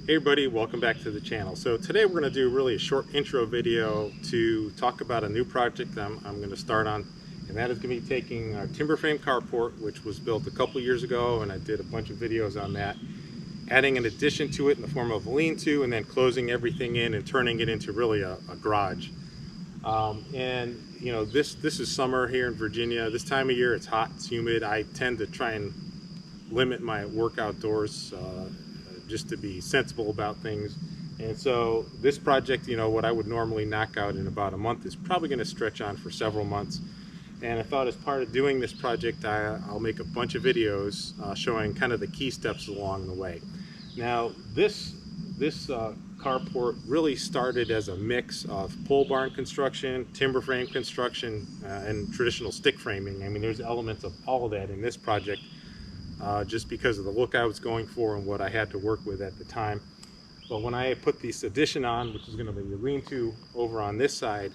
Hey everybody, welcome back to the channel. So today we're going to do really a short intro video to talk about a new project I'm going to start on, and that is going to be taking a timber frame carport, which was built a couple years ago, and I did a bunch of videos on that, adding an addition to it in the form of a lean-to, and then closing everything in and turning it into really a garage. And you know, this is summer here in Virginia. This time of year it's hot, it's humid. I tend to try and limit my work outdoors just to be sensible about things. And so this project, you know, what I would normally knock out in about a month is probably going to stretch on for several months. And I thought as part of doing this project, I'll make a bunch of videos showing kind of the key steps along the way. Now this carport really started as a mix of pole barn construction, timber frame construction, and traditional stick framing. I mean, there's elements of all of that in this project. Just because of the look I was going for and what I had to work with at the time. But when I put this addition on, which is going to be the lean-to over on this side,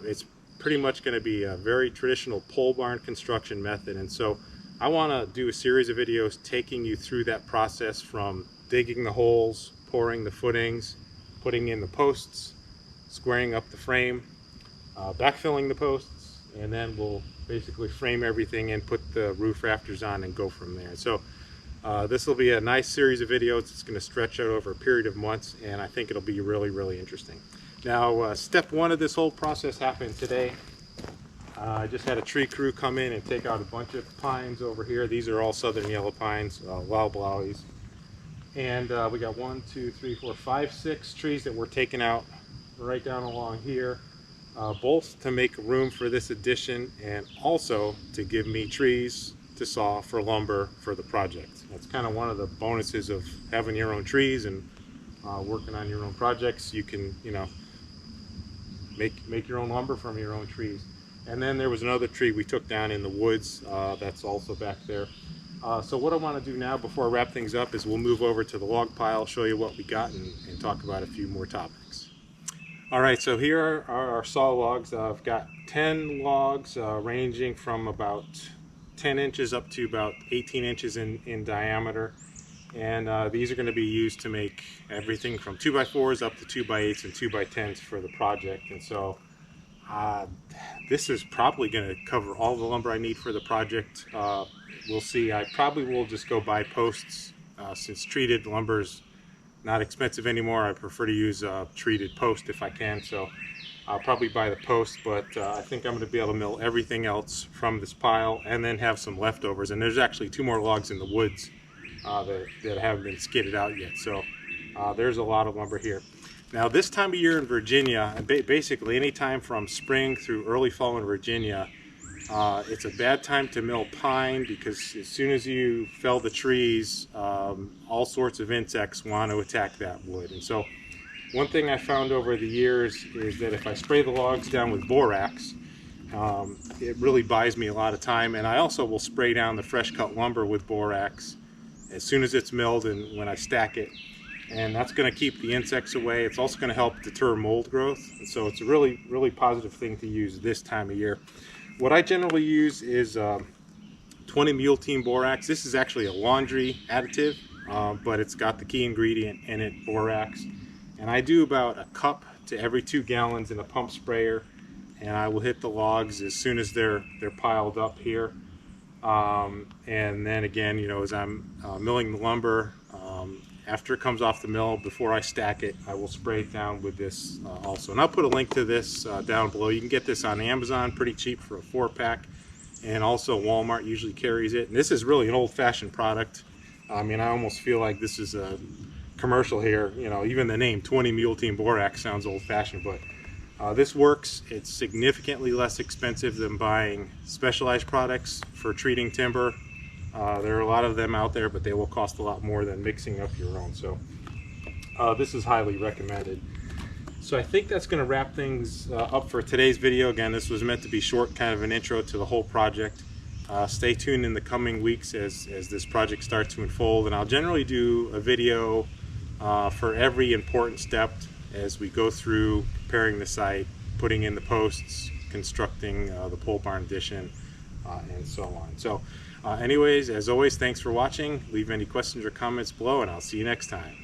it's pretty much going to be a very traditional pole barn construction method. And so I want to do a series of videos taking you through that process, from digging the holes, pouring the footings, putting in the posts, squaring up the frame, backfilling the posts, and then we'll basically frame everything and put the roof rafters on and go from there. So this will be a nice series of videos. It's going to stretch out over a period of months, and I think it'll be really interesting. Now step one of this whole process happened today. I just had a tree crew come in and take out a bunch of pines over here. These are all southern yellow pines, loblollies. And we got 1, 2, 3, 4, 5, 6 trees that were taken out right down along here. Both to make room for this addition and also to give me trees to saw for lumber for the project. That's kind of one of the bonuses of having your own trees and working on your own projects. You can, you know, make your own lumber from your own trees. And then there was another tree we took down in the woods that's also back there. So what I want to do now before I wrap things up is we'll move over to the log pile, show you what we got, and talk about a few more topics. Alright, so here are our saw logs. I've got 10 logs ranging from about 10 inches up to about 18 inches in diameter. And these are going to be used to make everything from 2x4s up to 2x8s and 2x10s for the project. And so this is probably going to cover all the lumber I need for the project. We'll see. I probably will just go buy posts since treated lumber's not expensive anymore. I prefer to use treated post if I can, so I'll probably buy the post, but I think I'm going to be able to mill everything else from this pile and then have some leftovers. And there's actually 2 more logs in the woods that haven't been skidded out yet, so there's a lot of lumber here. Now this time of year in Virginia, basically any time from spring through early fall in Virginia, it's a bad time to mill pine, because as soon as you fell the trees, all sorts of insects want to attack that wood. And so one thing I found over the years is that if I spray the logs down with borax, it really buys me a lot of time. And I also will spray down the fresh cut lumber with borax as soon as it's milled and when I stack it. And that's going to keep the insects away. It's also going to help deter mold growth. And so it's a really positive thing to use this time of year. What I generally use is 20 Mule Team Borax. This is actually a laundry additive, but it's got the key ingredient in it, borax. And I do about a cup to every 2 gallons in a pump sprayer, and I will hit the logs as soon as they're piled up here. And then again, you know, as I'm milling the lumber, after it comes off the mill, before I stack it, I will spray it down with this also. And I'll put a link to this down below. You can get this on Amazon pretty cheap for a 4-pack, and also Walmart usually carries it. And this is really an old-fashioned product. I mean, I almost feel like this is a commercial here. You know, even the name 20 Mule Team Borax sounds old-fashioned, but this works. It's significantly less expensive than buying specialized products for treating timber. There are a lot of them out there, but they will cost a lot more than mixing up your own. So this is highly recommended. So I think that's going to wrap things up for today's video. Again, this was meant to be short, kind of an intro to the whole project. Stay tuned in the coming weeks as this project starts to unfold, and I'll generally do a video for every important step as we go through preparing the site, putting in the posts, constructing the pole barn addition, and so on. So anyways, as always, thanks for watching. Leave any questions or comments below, and I'll see you next time.